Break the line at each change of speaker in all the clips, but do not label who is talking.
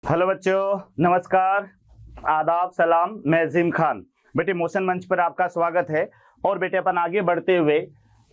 Hello बच्चों, नमस्कार, आदाब, सलाम। मैं अजीम खान। बेटे मोशन मंच पर आपका स्वागत है। और बेटे अपन आगे बढ़ते हुए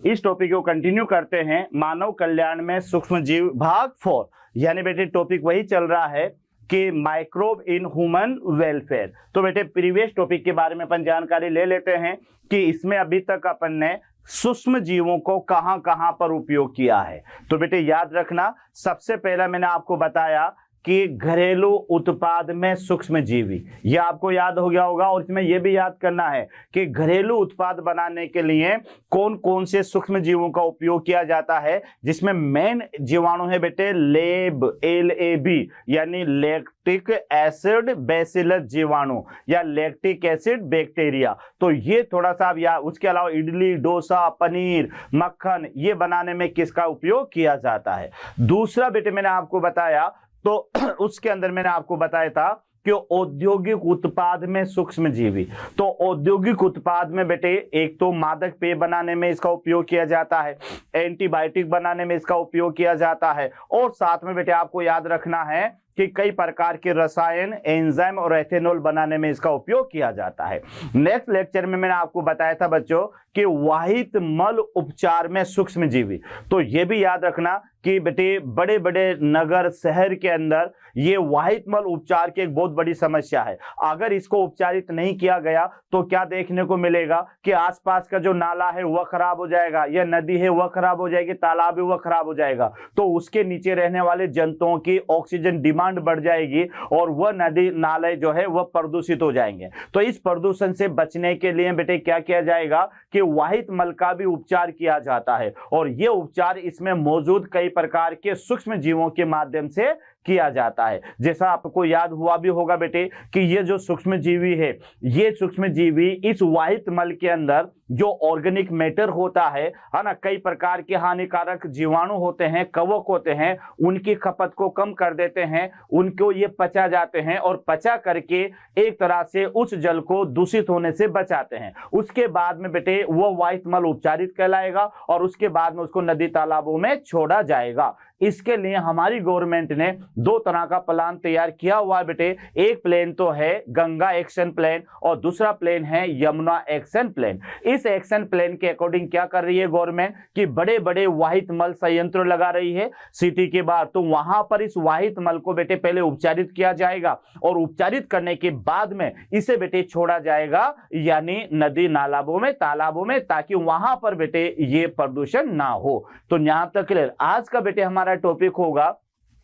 इस टॉपिक को कंटिन्यू करते हैं। मानव कल्याण में सूक्ष्म जीव भाग 4। यानी बेटे टॉपिक वही चल रहा है कि माइक्रोब इन ह्यूमन वेलफेयर। तो बेटे प्रीवियस टॉपिक के बारे में अपन जानकारी ले लेते हैं कि इसमें अभी तक अपन ने सूक्ष्म जीवों को कहां कहां पर उपयोग किया है। तो बेटे याद रखना, सबसे पहला मैंने आपको बताया कि घरेलू उत्पाद में सूक्ष्म जीवी, यह आपको याद हो गया होगा। और इसमें यह भी याद करना है कि घरेलू उत्पाद बनाने के लिए कौन कौन से सूक्ष्म जीवों का उपयोग किया जाता है, जिसमें मेन जीवाणु है बेटे लेब, LAB, यानी लैक्टिक एसिड बैसिलस जीवाणु या लैक्टिक एसिड बैक्टीरिया। तो ये थोड़ा सा या उसके अलावा इडली, डोसा, पनीर, मक्खन, ये बनाने में किसका उपयोग किया जाता है। दूसरा बेटे मैंने आपको बताया, तो उसके अंदर मैंने आपको बताया था कि औद्योगिक उत्पाद में सूक्ष्म जीवी। तो औद्योगिक उत्पाद में बेटे एक तो मादक पेय बनाने में इसका उपयोग किया जाता है, एंटीबायोटिक बनाने में इसका उपयोग किया जाता है, और साथ में बेटे आपको याद रखना है कि कई प्रकार के रसायन, एंजाइम और एथेनॉल बनाने में इसका उपयोग किया जाता है। नेक्स्ट लेक्चर में मैंने आपको बताया था बच्चों कि वाहित मल उपचार में सूक्ष्म जीवी। तो ये भी याद रखना कि बेटे बड़े बड़े नगर शहर के अंदर ये वाहित मल उपचार की एक बहुत बड़ी समस्या है। अगर इसको उपचारित नहीं किया गया तो क्या देखने को मिलेगा कि आसपास का जो नाला है वह खराब हो जाएगा, या नदी है वह खराब हो जाएगी, तालाब है वह खराब हो जाएगा। तो उसके नीचे रहने वाले जंतुओं की ऑक्सीजन डिमांड बढ़ जाएगी और वह नदी नाले जो है वह प्रदूषित हो जाएंगे। तो इस प्रदूषण से बचने के लिए बेटे क्या किया जाएगा कि वाहित मल का भी उपचार किया जाता है। और यह उपचार इसमें मौजूद कई प्रकार के सूक्ष्म जीवों के माध्यम से किया जाता है। जैसा आपको याद हुआ भी होगा बेटे कि ये जो सूक्ष्म जीवी है, ये सूक्ष्म जीवी इस वाहित मल के अंदर जो ऑर्गेनिक मैटर होता है ना, कई प्रकार के हानिकारक जीवाणु होते हैं, कवक होते हैं, उनकी खपत को कम कर देते हैं, उनको ये पचा जाते हैं और पचा करके एक तरह से उस जल को दूषित होने से बचाते हैं। उसके बाद में बेटे वो वाहित मल उपचारित कहलाएगा और उसके बाद में उसको नदी तालाबों में छोड़ा जाएगा। इसके लिए हमारी गवर्नमेंट ने दो तरह का प्लान तैयार किया हुआ है बेटे। एक प्लान तो है गंगा एक्शन प्लान और दूसरा प्लान है यमुना एक्शन प्लान। इस एक्शन प्लान के अकॉर्डिंग क्या कर रही है गवर्नमेंट कि बड़े बड़े वाहित मल संयंत्र लगा रही है सिटी के बाहर। तो वहां पर इस वाहित मल को बेटे पहले उपचारित किया जाएगा और उपचारित करने के बाद में इसे बेटे छोड़ा जाएगा, यानी नदी नालाबों में, तालाबों में, ताकि वहां पर बेटे ये प्रदूषण ना हो। तो यहां तक क्लियर। आज का बेटे हमारा टॉपिक होगा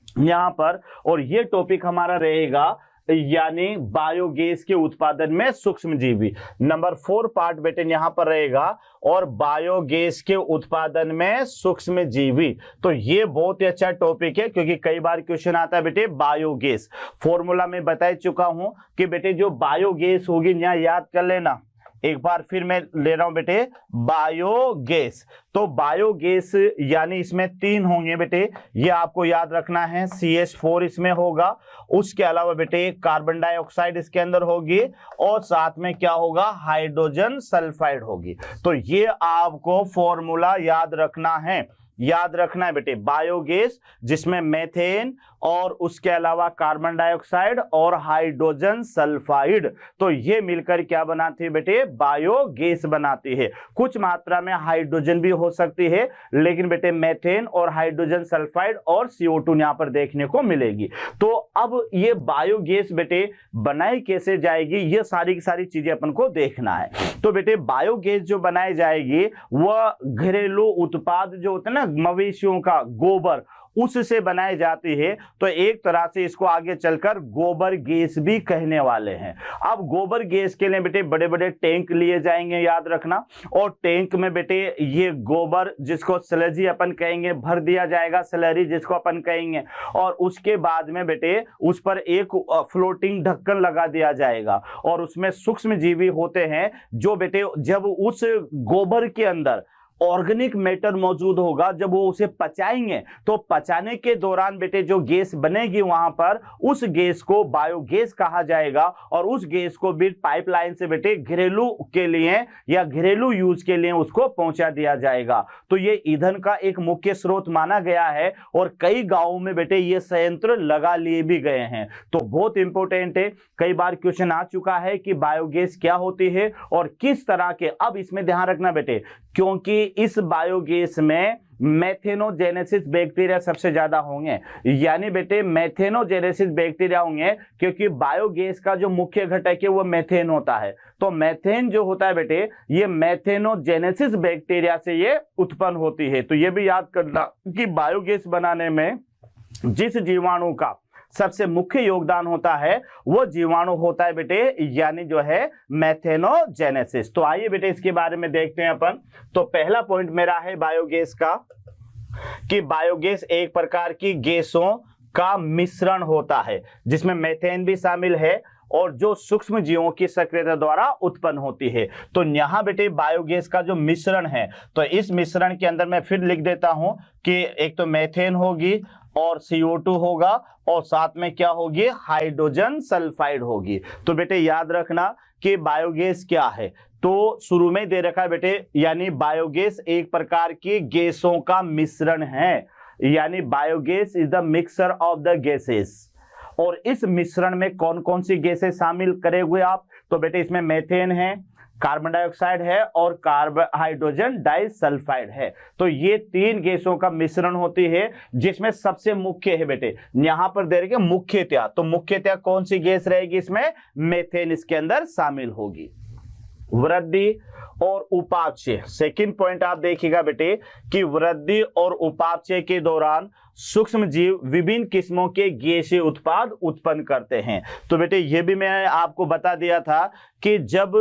यहां पर, और ये टॉपिक हमारा रहेगा यानी बायोगैस के उत्पादन में सूक्ष्म जीवी। नंबर 4 पार्ट बेटे यहां पर रहेगा, और बायोगैस के उत्पादन में सूक्ष्म जीवी। तो ये बहुत ही अच्छा टॉपिक है क्योंकि कई बार क्वेश्चन आता है बेटे बायोगैस। फॉर्मूला में बता चुका हूं कि बेटे जो बायोगैस होगी यहां याद कर लेना। एक बार फिर मैं ले रहा हूं बेटे बायोगैस। तो बायोगैस यानी इसमें 3 होंगे बेटे, ये आपको याद रखना है। CH4 इसमें होगा, उसके अलावा बेटे कार्बन डाइऑक्साइड इसके अंदर होगी, और साथ में क्या होगा, हाइड्रोजन सल्फाइड होगी। तो ये आपको फॉर्मूला याद रखना है। याद रखना है बेटे बायोगैस जिसमें मेथेन और उसके अलावा कार्बन डाइऑक्साइड और हाइड्रोजन सल्फाइड, तो ये मिलकर क्या बनाती है बेटे, बायोगैस बनाती है। कुछ मात्रा में हाइड्रोजन भी हो सकती है, लेकिन बेटे मेथेन और हाइड्रोजन सल्फाइड और CO2 यहां पर देखने को मिलेगी। तो अब ये बायोगैस बेटे बनाई कैसे जाएगी, ये सारी की सारी चीजें अपन को देखना है। तो बेटे बायोगैस जो बनाई जाएगी वह घरेलू उत्पाद जो होते हैं ना, मवेशियों का गोबर, उससे बनाई जाती है। तो एक तरह से इसको आगे चलकर गोबर गैस भी कहने वाले हैं। अब गोबर गैस के लिए बेटे बड़े बड़े टैंक लिए जाएंगे, याद रखना, और टैंक में बेटे ये गोबर जिसको स्लरी अपन कहेंगे भर दिया जाएगा, स्लरी जिसको अपन कहेंगे, और उसके बाद में बेटे उस पर एक फ्लोटिंग ढक्कन लगा दिया जाएगा, और उसमें सूक्ष्म जीवी होते हैं जो बेटे जब उस गोबर के अंदर ऑर्गेनिक मैटर मौजूद होगा, जब वो उसे पचाएंगे तो पचाने के दौरान बेटे जो गैस बनेगी वहां पर, उस गैस को बायोगैस कहा जाएगा और उस गैस को भी पाइपलाइन से बेटे घरेलू के लिए या घरेलू यूज के लिए उसको पहुंचा दिया जाएगा। तो ये ईंधन का एक मुख्य स्रोत माना गया है और कई गांवों में बेटे ये संयंत्र लगा लिए भी गए हैं। तो बहुत इंपॉर्टेंट है, कई बार क्वेश्चन आ चुका है कि बायोगैस क्या होती है और किस तरह के। अब इसमें ध्यान रखना बेटे, क्योंकि इस बायोगैस में मेथेनोजेनेसिस बैक्टीरिया सबसे ज्यादा होंगे, यानी बेटे मेथेनोजेनेसिस बैक्टीरिया होंगे, क्योंकि बायोगैस का जो मुख्य घटक है वो मेथेन होता है। तो मेथेन जो होता है बेटे, ये मेथेनोजेनेसिस बैक्टीरिया से ये उत्पन्न होती है। तो ये भी याद करना कि बायोगैस बनाने में जिस जीवाणु का सबसे मुख्य योगदान होता है वो जीवाणु होता है बेटे, यानी जो है मेथेनोजेनेसिस। तो आइए बेटे इसके बारे में देखते हैं अपन। तो पहला पॉइंट मेरा है बायोगैस का, कि बायोगैस एक प्रकार की गैसों का मिश्रण होता है जिसमें मेथेन भी शामिल है और जो सूक्ष्म जीवों की सक्रियता द्वारा उत्पन्न होती है। तो यहां बेटे बायोगैस का जो मिश्रण है, तो इस मिश्रण के अंदर मैं फिर लिख देता हूं कि एक तो मेथेन होगी और CO2 होगा और साथ में क्या होगी, हाइड्रोजन सल्फाइड होगी। तो बेटे याद रखना कि बायोगैस क्या है, तो शुरू में दे रखा है बेटे, यानी बायोगैस एक प्रकार की गैसों का मिश्रण है, यानी biogas is the mixture of the gases. और इस मिश्रण में कौन कौन सी गैसें शामिल करे हुए आप, तो बेटे इसमें मेथेन है, कार्बन डाइऑक्साइड है और हाइड्रोजन डाइसल्फाइड है। तो ये तीन गैसों का मिश्रण होती है, जिसमें सबसे मुख्य है बेटे यहां पर दे रखे मुख्यतया। तो मुख्यतया कौन सी गैस रहेगी इसमें, मेथेन इसके अंदर शामिल होगी। वृद्धि और उपापचय, सेकंड पॉइंट आप देखिएगा बेटे कि वृद्धि और उपापचय के दौरान सूक्ष्म जीव विभिन्न किस्मों के गैसीय उत्पाद उत्पन्न करते हैं। तो बेटे ये भी मैंने आपको बता दिया था कि जब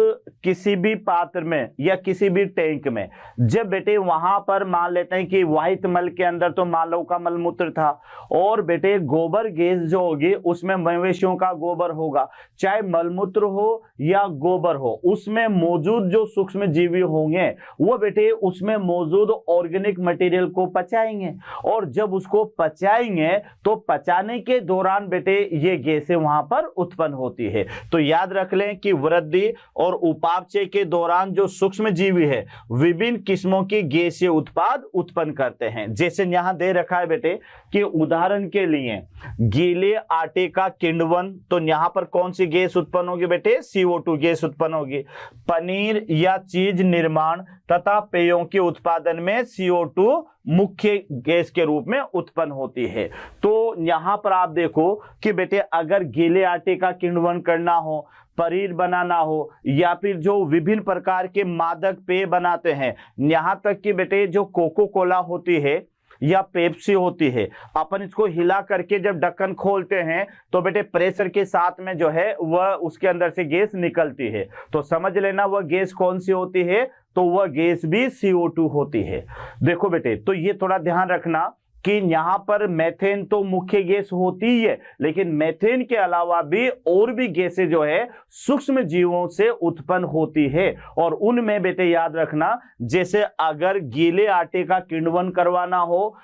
किसी भी पात्र में या किसी भी टैंक में, जब बेटे वहां पर मान लेते हैं कि वाहित मल के अंदर तो मानव का मलमूत्र था और बेटे गोबर गैस जो होगी उसमें मवेशियों का गोबर होगा, चाहे मलमूत्र हो या गोबर हो, उसमें मौजूद जो सूक्ष्म जीवी होंगे वो बेटे उसमें मौजूद ऑर्गेनिक मटेरियल को पचाएंगे और जब उसको पचाएंगे तो पचाने के दौरान बेटे ये गैसें वहां पर उत्पन्न होती है। तो याद रख लें कि वृद्धि और उपापचय के दौरान जो सूक्ष्म जीवी है विभिन्न किस्मों की गैसीय उत्पाद उत्पन्न करते हैं। जैसे यहां दे रखा है बेटे कि उदाहरण के लिए गीले आटे का किण्वन, तो यहां पर कौन सी गैस उत्पन्न होगी बेटे, CO2 गैस उत्पन्न होगी। पनीर या चीज निर्माण तथा पेयों के उत्पादन में CO2 मुख्य गैस के रूप में उत्पन्न होती है। तो यहां पर आप देखो कि बेटे अगर गीले आटे का किण्वन करना हो, पनीर बनाना हो या फिर जो विभिन्न प्रकार के मादक पेय बनाते हैं, यहां तक कि बेटे जो कोको कोला होती है या पेप्सी होती है, अपन इसको हिला करके जब ढक्कन खोलते हैं तो बेटे प्रेशर के साथ में जो है वह उसके अंदर से गैस निकलती है। तो समझ लेना वह गैस कौन सी होती है, तो वह गैस भी CO2 होती है। देखो बेटे तो ये थोड़ा ध्यान रखना कि यहां पर मेथेन तो मुख्य गैस होती ही है, लेकिन मेथेन के अलावा भी और भी गैसें जो है सूक्ष्म जीवों से उत्पन्न होती है। और उनमें बेटे याद रखना, जैसे अगर गीले आटे का किण्वन करवाना हो,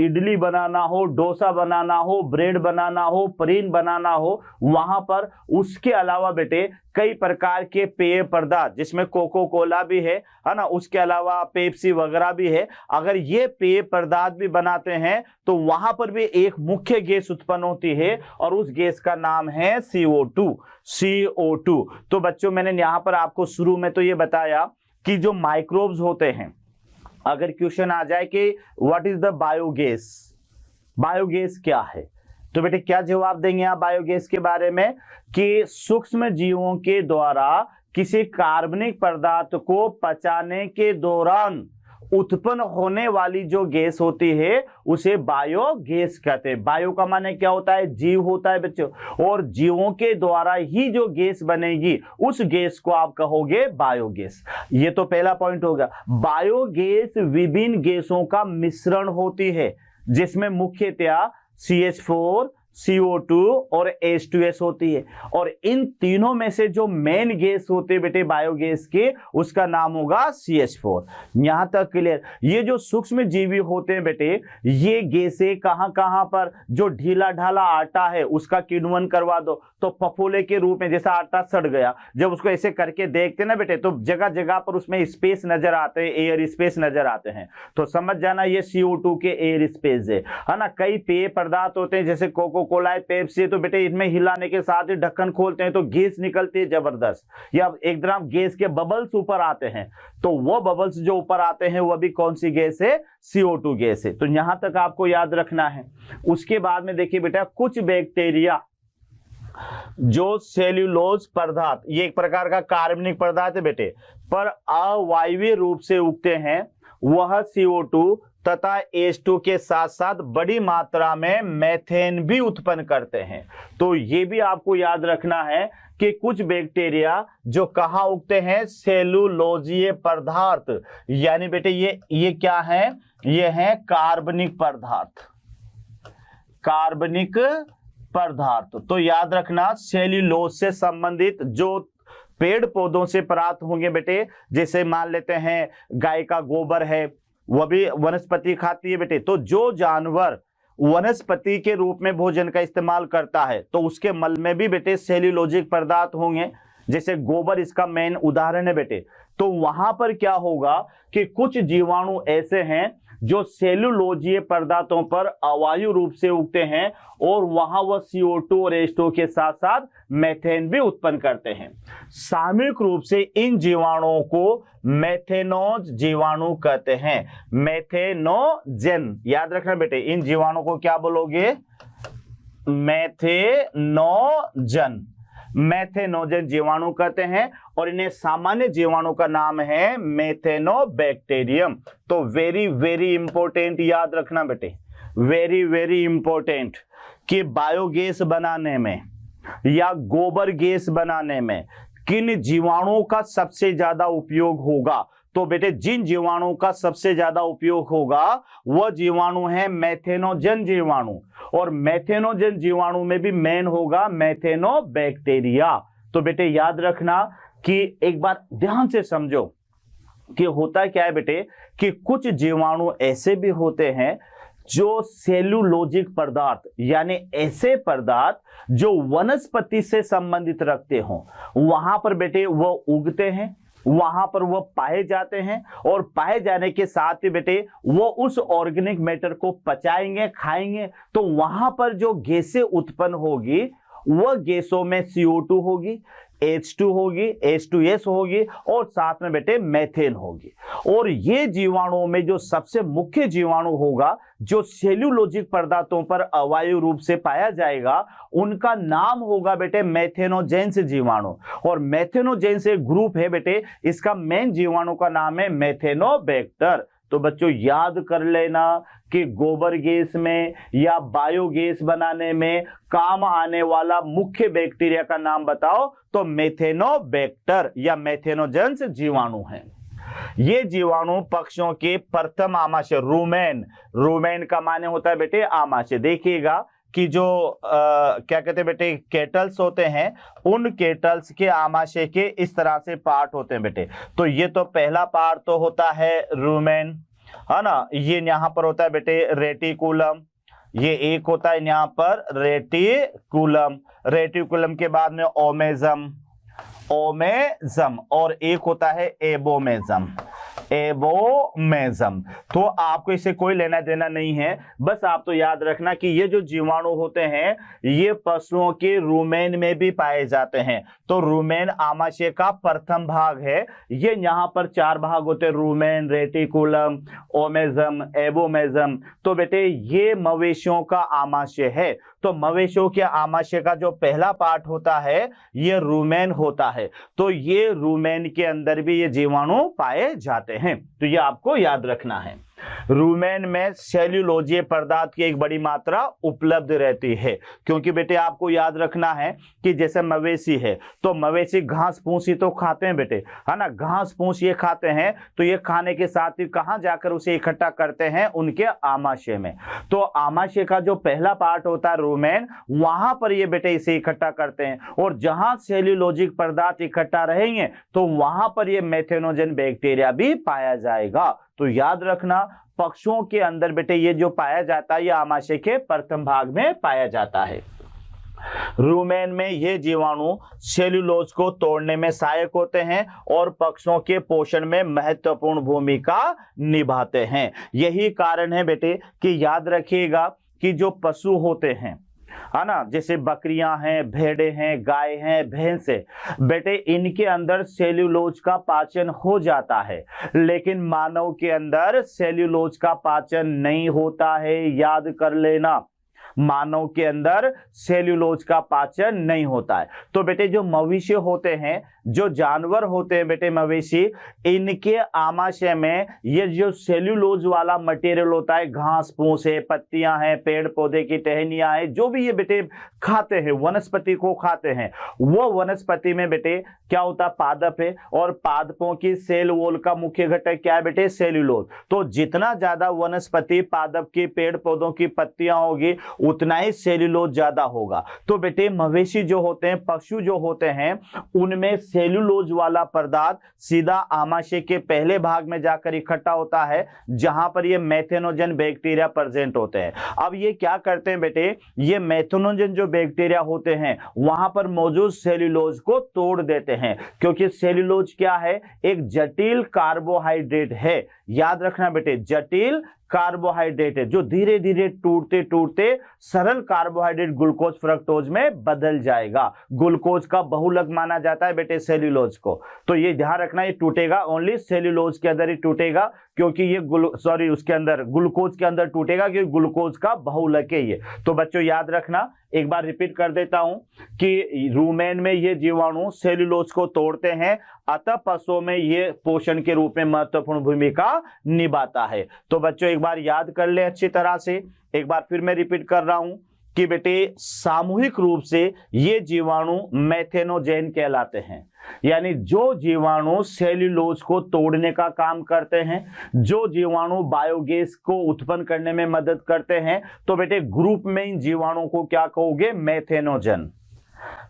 इडली बनाना हो, डोसा बनाना हो, ब्रेड बनाना हो, पनीर बनाना हो, वहां पर उसके अलावा बेटे कई प्रकार के पेय पदार्थ जिसमें कोको कोला भी है ना, उसके अलावा पेप्सी वगैरह भी है, अगर ये पेय पदार्थ भी बनाते हैं तो वहां पर भी एक मुख्य गैस उत्पन्न होती है और उस गैस का नाम है CO2। तो बच्चों मैंने यहां पर आपको शुरू में तो ये बताया कि जो माइक्रोब्स होते हैं, अगर क्वेश्चन आ जाए कि what is the biogas, biogas क्या है, तो बेटे क्या जवाब देंगे आप बायोगैस के बारे में, कि सूक्ष्म जीवों के द्वारा किसी कार्बनिक पदार्थ को पचाने के दौरान उत्पन्न होने वाली जो गैस होती है उसे बायोगैस कहते हैं। बायो का माने क्या होता है, जीव होता है बच्चों, और जीवों के द्वारा ही जो गैस बनेगी उस गैस को आप कहोगे बायोगैस। ये तो पहला पॉइंट होगा। बायोगैस विभिन्न गैसों का मिश्रण होती है जिसमें मुख्यतया CH4, CO2 और H2S होती है। और इन तीनों में से जो मेन गैस होते हैं बेटे बायोगैस के, उसका नाम होगा CH4। यहां तक क्लियर। ये जो सूक्ष्म जीवी होते हैं बेटे, ये गैसें कहां कहां पर, जो ढीला ढाला आटा है उसका किण्वन करवा दो तो फफोले के रूप में, जैसा आटा सड़ गया, जब उसको ऐसे करके देखते ना बेटे, तो जगह जगह पर उसमें स्पेस नजर आते हैं, एयर स्पेस नजर आते हैं। तो समझ जाना ये CO2 के एयर स्पेस है ना। कई पेय पदार्थ होते हैं जैसे कोको कोला, पेप्सी, तो बेटे इनमें हिलाने के साथ ही ढक्कन खोलते हैं तो गैस निकलती है जबरदस्त, या एकदम गैस के बबल्स ऊपर आते हैं, तो वो बबल्स जो ऊपर आते हैं वो भी कौन सी गैस है? CO2 गैस है। तो यहां तक आपको याद रखना है। उसके बाद में देखिए बेटा, कुछ बैक्टीरिया जो सेल्यूलोज पदार्थ, ये एक प्रकार का कार्बनिक पदार्थ है बेटे, पर अवायवीय रूप से उगते हैं, वह CO2 तथा H2 के साथ साथ बड़ी मात्रा में मेथेन भी उत्पन्न करते हैं। तो ये भी आपको याद रखना है कि कुछ बैक्टीरिया जो कहां उगते हैं? सेल्यूलोजीय पदार्थ, यानी बेटे ये क्या है? ये है कार्बनिक पदार्थ, कार्बनिक पदार्थ। तो याद रखना, सेल्यूलोज से संबंधित जो पेड़ पौधों से प्राप्त होंगे बेटे, जैसे मान लेते हैं गाय का गोबर है, वह भी वनस्पति खाती है बेटे। तो जो जानवर वनस्पति के रूप में भोजन का इस्तेमाल करता है तो उसके मल में भी बेटे सेल्यूलोजिक पदार्थ होंगे, जैसे गोबर इसका मेन उदाहरण है बेटे। तो वहां पर क्या होगा कि कुछ जीवाणु ऐसे हैं जो सेल्यूलोजीय पदार्थों पर अवायु रूप से उगते हैं और वहां वह CO2 और H2 के साथ साथ मेथेन भी उत्पन्न करते हैं। सामूहिक रूप से इन जीवाणुओं को मेथेनोज जीवाणु कहते हैं। मेथेनोजन, याद रखना बेटे, इन जीवाणु को क्या बोलोगे? मेथेनोजन, मेथेनोजन जीवाणु कहते हैं। और इन्हें सामान्य जीवाणु का नाम है मेथेनोबैक्टीरियम। तो वेरी वेरी इंपॉर्टेंट याद रखना बेटे, वेरी वेरी इंपॉर्टेंट, कि बायोगैस बनाने में या गोबर गैस बनाने में किन जीवाणुओं का सबसे ज्यादा उपयोग होगा? तो बेटे जिन जीवाणुओं का सबसे ज्यादा उपयोग होगा वह जीवाणु है मेथेनोजन जीवाणु, और मेथेनोजन जीवाणु में भी मेन होगा मेथेनोबैक्टीरिया। तो बेटे याद रखना कि एक बार ध्यान से समझो कि होता क्या है बेटे, कि कुछ जीवाणु ऐसे भी होते हैं जो सेल्यूलोजिक पदार्थ, यानी ऐसे पदार्थ जो वनस्पति से संबंधित रखते हो, वहां पर बेटे वो उगते हैं, वहां पर वो पाए जाते हैं, और पाए जाने के साथ ही बेटे वो उस ऑर्गेनिक मैटर को पचाएंगे, खाएंगे। तो वहां पर जो गैसें उत्पन्न होगी वह गैसों में CO2 होगी, H2 होगी, H2S होगी, और साथ में बेटे मेथेन होगी। और ये जीवाणुओं में जो सबसे मुख्य जीवाणु होगा जो सेल्यूलोजिक पदार्थों पर अवायु रूप से पाया जाएगा, उनका नाम होगा बेटे मेथेनोजेंस जीवाणु। और मेथेनोजेंस एक ग्रुप है बेटे, इसका मेन जीवाणु का नाम है मेथेनोबैक्टर। तो बच्चों याद कर लेना कि गोबर गैस में या बायोगैस बनाने में काम आने वाला मुख्य बैक्टीरिया का नाम बताओ, तो मेथेनोबैक्टर या मेथेनोजेंस जीवाणु है। ये जीवाणु पक्षियों के प्रथम आमाशय, रूमेन, रूमेन का माने होता है बेटे आमाशय। देखिएगा कि जो क्या कहते हैं बेटे, केटल्स होते हैं, उन केटल्स के आमाशय के इस तरह से पार्ट होते हैं बेटे। तो ये तो पहला पार्ट तो होता है रूमेन, है ना। ये यहाँ पर होता है बेटे रेटिकुलम, ये एक होता है यहाँ पर रेटिकुलम, रेटिकुलम के बाद में ओमेजम, ओमेजम, और एक होता है एबोमेजम, एबोमेजम। तो आपको इसे कोई लेना देना नहीं है, बस आप तो याद रखना कि ये जो जीवाणु होते हैं ये पशुओं के रूमेन में भी पाए जाते हैं। तो रूमेन आमाशय का प्रथम भाग है। ये यहाँ पर 4 भाग होते हैं, रूमेन, रेटिकुलम, ओमेजम, एबोमेजम। तो बेटे ये मवेशियों का आमाशय है। तो मवेशियों के आमाशय का जो पहला पार्ट होता है ये रूमेन होता है। तो ये रूमेन के अंदर भी ये जीवाणु पाए जाते हैं। तो ये आपको याद रखना है। रूमेन में सेल्यूलोजीय पदार्थ की एक बड़ी मात्रा उपलब्ध रहती है, क्योंकि बेटे आपको याद रखना है कि जैसे मवेशी है तो मवेशी घास फूस ही तो खाते हैं बेटे, है ना। घास फूस ये खाते हैं तो ये खाने के साथ ही कहां जाकर उसे इकट्ठा करते हैं, उनके आमाशय में। तो आमाशय का जो पहला पार्ट होता है रूमेन, वहां पर ये बेटे इसे इकट्ठा करते हैं, और जहां सेल्यूलोजिक पदार्थ इकट्ठा रहेंगे तो वहां पर ये मेथेनोजन बैक्टीरिया भी पाया जाएगा। तो याद रखना, पक्षियों के अंदर बेटे ये जो पाया जाता है ये आमाशय के प्रथम भाग में पाया जाता है। रूमेन में ये जीवाणु सेल्यूलोज को तोड़ने में सहायक होते हैं और पक्षियों के पोषण में महत्वपूर्ण भूमिका निभाते हैं। यही कारण है बेटे कि याद रखिएगा कि जो पशु होते हैं, है ना, जैसे बकरियां हैं, भेड़े हैं, गाय हैं, भैंस है, बेटे इनके अंदर सेल्यूलोज का पाचन हो जाता है, लेकिन मानव के अंदर सेल्यूलोज का पाचन नहीं होता है। याद कर लेना, मानव के अंदर सेल्यूलोज का पाचन नहीं होता है। तो बेटे जो मवेशी होते हैं, जो जानवर होते हैं बेटे मवेशी, इनके आमाशय में ये जो सेल्यूलोज वाला मटेरियल होता है, घास फूस है, पत्तियां हैं, पेड़ पौधे की टहनियां हैं, जो भी ये बेटे खाते हैं, वनस्पति को खाते हैं, वो वनस्पति में बेटे क्या होता है, पादप है, और पादपों की सेल वॉल का मुख्य घटक क्या है बेटे, सेल्यूलोज। तो जितना ज्यादा वनस्पति पादप की पेड़ पौधों की पत्तियां होगी उतना ही सेल्यूलोज ज्यादा होगा। तो बेटे मवेशी जो होते हैं, पशु जो होते हैं, उनमें सेल्यूलोज वाला पदार्थ सीधा आमाशय के पहले भाग में जाकर इकट्ठा होता है, जहां पर ये मेथेनोजन बैक्टीरिया प्रेजेंट होते हैं। अब ये क्या करते हैं बेटे, ये मेथेनोजन जो बैक्टीरिया होते हैं वहां पर मौजूद सेल्यूलोज को तोड़ देते हैं, क्योंकि सेल्यूलोज क्या है, एक जटिल कार्बोहाइड्रेट है। याद रखना बेटे, जटिल कार्बोहाइड्रेट है जो धीरे धीरे टूटते टूटते सरल कार्बोहाइड्रेट ग्लूकोज फ्रक्टोज में बदल जाएगा। ग्लूकोज का बहुलक माना जाता है बेटे सेल्यूलोज को। तो ये ध्यान रखना, ये टूटेगा ओनली सेल्यूलोज के अंदर ही टूटेगा, क्योंकि ये उसके अंदर ग्लूकोज के अंदर टूटेगा, क्योंकि ग्लूकोज का बहुलक है ये। तो बच्चों याद रखना, एक बार रिपीट कर देता हूं कि रूमेन में ये जीवाणु सेल्यूलोज को तोड़ते हैं, अतः पशुओं में ये पोषण के रूप में महत्वपूर्ण भूमिका निभाता है। तो बच्चों एक बार याद कर ले अच्छी तरह से, एक बार फिर मैं रिपीट कर रहा हूं कि बेटे सामूहिक रूप से ये जीवाणु मेथेनोजेन कहलाते हैं, यानी जो जीवाणु सेल्यूलोज को तोड़ने का काम करते हैं, जो जीवाणु बायोगैस को उत्पन्न करने में मदद करते हैं, तो बेटे ग्रुप में इन जीवाणुओं को क्या कहोगे, मेथेनोजन।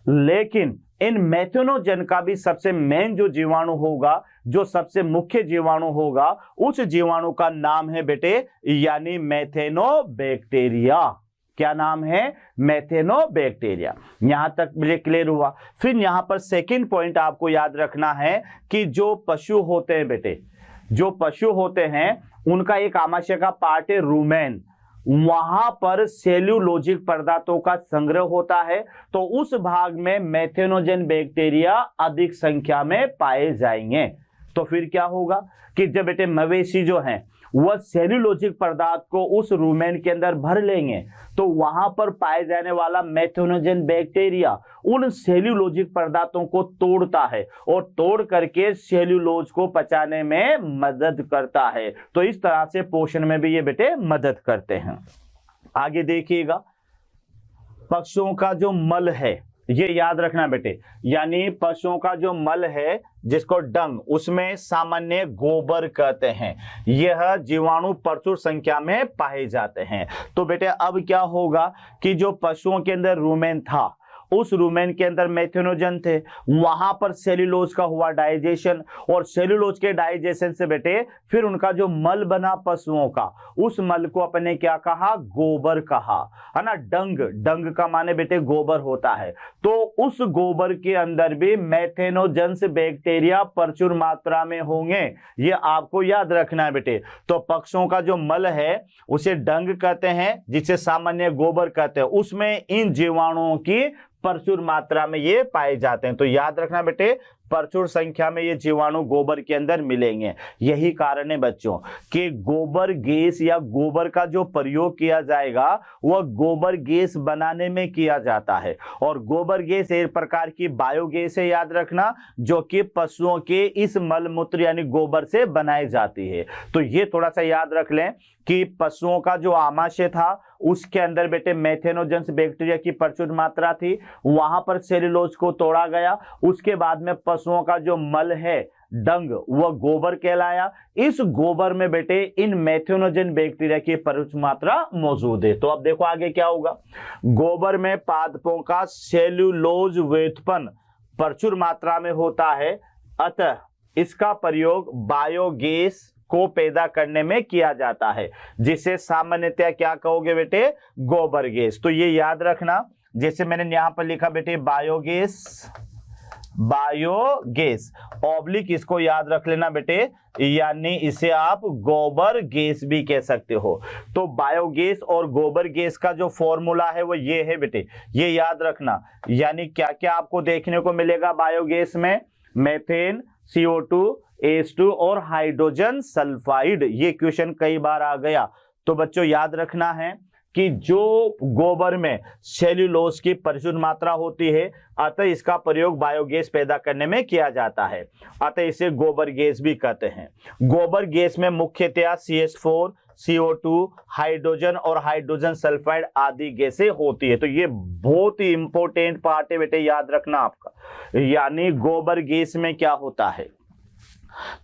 लेकिन इन मेथेनोजन का भी सबसे मेन जो जीवाणु होगा, जो सबसे मुख्य जीवाणु होगा, उस जीवाणु का नाम है बेटे यानी मेथेनोबैक्टीरिया। क्या नाम है, मेथेनोबैक्टीरिया। यहां तक मुझे क्लियर हुआ। फिर यहां पर सेकंड पॉइंट आपको याद रखना है कि जो पशु होते हैं बेटे, जो पशु होते हैं उनका एक आमाशय का पार्ट है रूमेन, वहां पर सेल्यूलोजिक पदार्थों का संग्रह होता है, तो उस भाग में मेथेनोजन बैक्टीरिया अधिक संख्या में पाए जाएंगे। तो फिर क्या होगा कि जब बेटे मवेशी जो हैं वह सेल्यूलोजिक पदार्थ को उस रूमेन के अंदर भर लेंगे, तो वहां पर पाए जाने वाला मेथेनोजन बैक्टीरिया उन सेल्यूलोजिक पदार्थों को तोड़ता है और तोड़ करके सेल्यूलोज को पचाने में मदद करता है। तो इस तरह से पोषण में भी ये बेटे मदद करते हैं। आगे देखिएगा, पशुओं का जो मल है, ये याद रखना बेटे, यानी पशुओं का जो मल है जिसको डंग, उसमें सामान्य गोबर कहते हैं, यह जीवाणु प्रचुर संख्या में पाए जाते हैं। तो बेटे अब क्या होगा कि जो पशुओं के अंदर रूमेन था, उस रूमेन के अंदर मेथेनोजन थे, वहां पर सेल्यूलोज का हुआ डाइजेशन, और सेल्यूलोज के डाइजेशन से बेटे फिर उनका जो मल बना पशुओं का, उस मल को अपने क्या कहा, गोबर कहा, है ना। डंग, डंग का माने बेटे गोबर होता है। तो उस गोबर के अंदर भी मेथेनोजन्स बैक्टीरिया प्रचुर मात्रा में होंगे, ये आपको याद रखना है बेटे। तो पक्षियों का जो मल है उसे डंग कहते हैं, जिसे सामान्य गोबर कहते हैं, उसमें इन जीवाणुओं की प्रचुर मात्रा में ये पाए जाते हैं। तो याद रखना बेटे, प्रचुर संख्या में ये जीवाणु गोबर के अंदर मिलेंगे। यही कारण है बच्चों कि गोबर गैस या गोबर का जो प्रयोग किया जाएगा वह गोबर गैस बनाने में किया जाता है। और गोबर गैस एक प्रकार की बायोगैस है, याद रखना, जो कि पशुओं के इस मलमूत्र यानी गोबर से बनाई जाती है। तो ये थोड़ा सा याद रख लें कि पशुओं का जो आमाशय था उसके अंदर बेटे मेथेनोजेंस बैक्टीरिया की प्रचुर मात्रा थी, वहां पर सेल्यूलोज को तोड़ा गया। उसके बाद में पशुओं का जो मल है, डंग, वह गोबर कहलाया। इस गोबर में बेटे इन मेथेनोजेन बैक्टीरिया की प्रचुर मात्रा मौजूद है। तो अब देखो आगे क्या होगा। गोबर में पादपों का सेल्यूलोज व्युत्पन्न प्रचुर मात्रा में होता है, अतः इसका प्रयोग बायोगैस को पैदा करने में किया जाता है, जिसे सामान्यतः क्या कहोगे बेटे, गोबर गैस। तो ये याद रखना, जैसे मैंने यहां पर लिखा बेटे बायोगैस, बायोगैस ऑब्लिक इसको याद रख लेना बेटे, यानी इसे आप गोबर गैस भी कह सकते हो। तो बायोगैस और गोबर गैस का जो फॉर्मूला है वो ये है बेटे, ये याद रखना। यानी क्या क्या आपको देखने को मिलेगा बायोगैस में, मेथेन, CO2, H2 और हाइड्रोजन सल्फाइड। ये क्वेश्चन कई बार आ गया। तो बच्चों याद रखना है कि जो गोबर में सेल्यूलोज की प्रचुर मात्रा होती है, अतः इसका प्रयोग बायोगैस पैदा करने में किया जाता है, अतः इसे गोबर गैस भी कहते हैं। गोबर गैस में मुख्यतया CH4, CO2, हाइड्रोजन और हाइड्रोजन सल्फाइड आदि गैसें होती है। तो ये बहुत ही इंपॉर्टेंट पार्ट है बेटे, याद रखना आपका। यानी गोबर गैस में क्या होता है,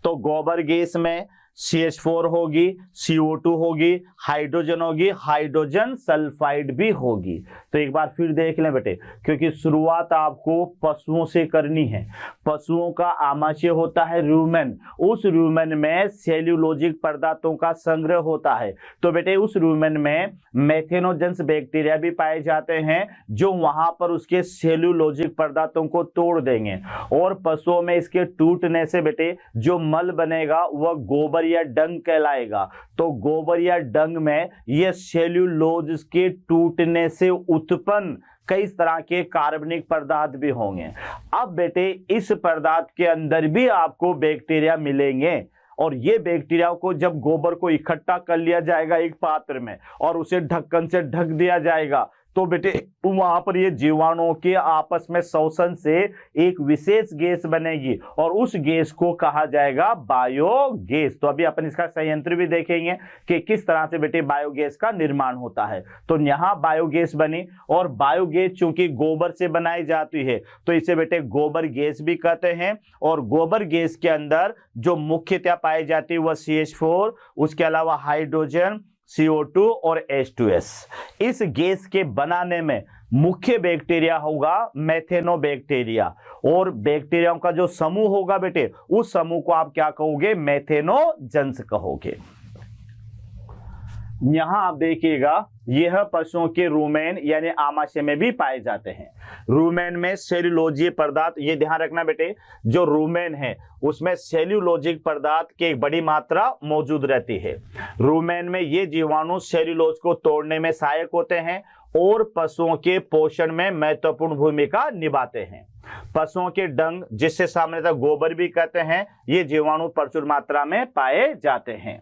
तो गोबर गैस में CH4 होगी, CO2 होगी, हाइड्रोजन होगी, हाइड्रोजन सल्फाइड भी होगी। तो एक बार फिर देख लें बेटे, क्योंकि शुरुआत आपको पशुओं से करनी है। पशुओं का आमाशय होता है रूमेन, उस रूमेन में सेल्यूलोजिक पदार्थों का संग्रह होता है। तो बेटे उस रूमेन में मेथेनोजेंस बैक्टीरिया भी पाए जाते हैं, जो वहां पर उसके सेल्यूलोजिक पदार्थों को तोड़ देंगे। और पशुओं में इसके टूटने से बेटे जो मल बनेगा वह गोबर या डंग कहलाएगा। तो गोबर या डंग में यह सेल्यूलोज के टूटने से उत्पन्न कई तरह के कार्बनिक पदार्थ भी होंगे। अब बेटे इस पदार्थ के अंदर भी आपको बैक्टीरिया मिलेंगे, और ये बैक्टीरिया को जब गोबर को इकट्ठा कर लिया जाएगा एक पात्र में और उसे ढक्कन से ढक दिया जाएगा, तो बेटे वहां पर ये जीवाणुओं के आपस में शोषण से एक विशेष गैस बनेगी, और उस गैस को कहा जाएगा बायोगैस। तो अभी अपन इसका संयंत्र भी देखेंगे कि किस तरह से बेटे बायोगैस का निर्माण होता है। तो यहाँ बायोगैस बनी, और बायोगैस चूंकि गोबर से बनाई जाती है तो इसे बेटे गोबर गैस भी कहते हैं। और गोबर गैस के अंदर जो मुख्यतः पाई जाती है वह CH4, उसके अलावा हाइड्रोजन, CO2 और H2S। इस गैस के बनाने में मुख्य बैक्टीरिया होगा मेथेनोबैक्टीरिया, और बैक्टीरियाओं का जो समूह होगा बेटे उस समूह को आप क्या कहोगे, मेथेनोजेंस कहोगे। यहां आप देखिएगा यह पशुओं के रूमेन यानी आमाशय में भी पाए जाते हैं। रूमेन में सेल्यूलोजीय पदार्थ, ये ध्यान रखना बेटे, जो रूमेन है उसमें सेल्यूलोजिक पदार्थ की एक बड़ी मात्रा मौजूद रहती है। रूमेन में ये जीवाणु सेल्यूलोज को तोड़ने में सहायक होते हैं और पशुओं के पोषण में महत्वपूर्ण भूमिका निभाते हैं। पशुओं के डंग, जिससे सामान्यतः गोबर भी कहते हैं, ये जीवाणु प्रचुर मात्रा में पाए जाते हैं।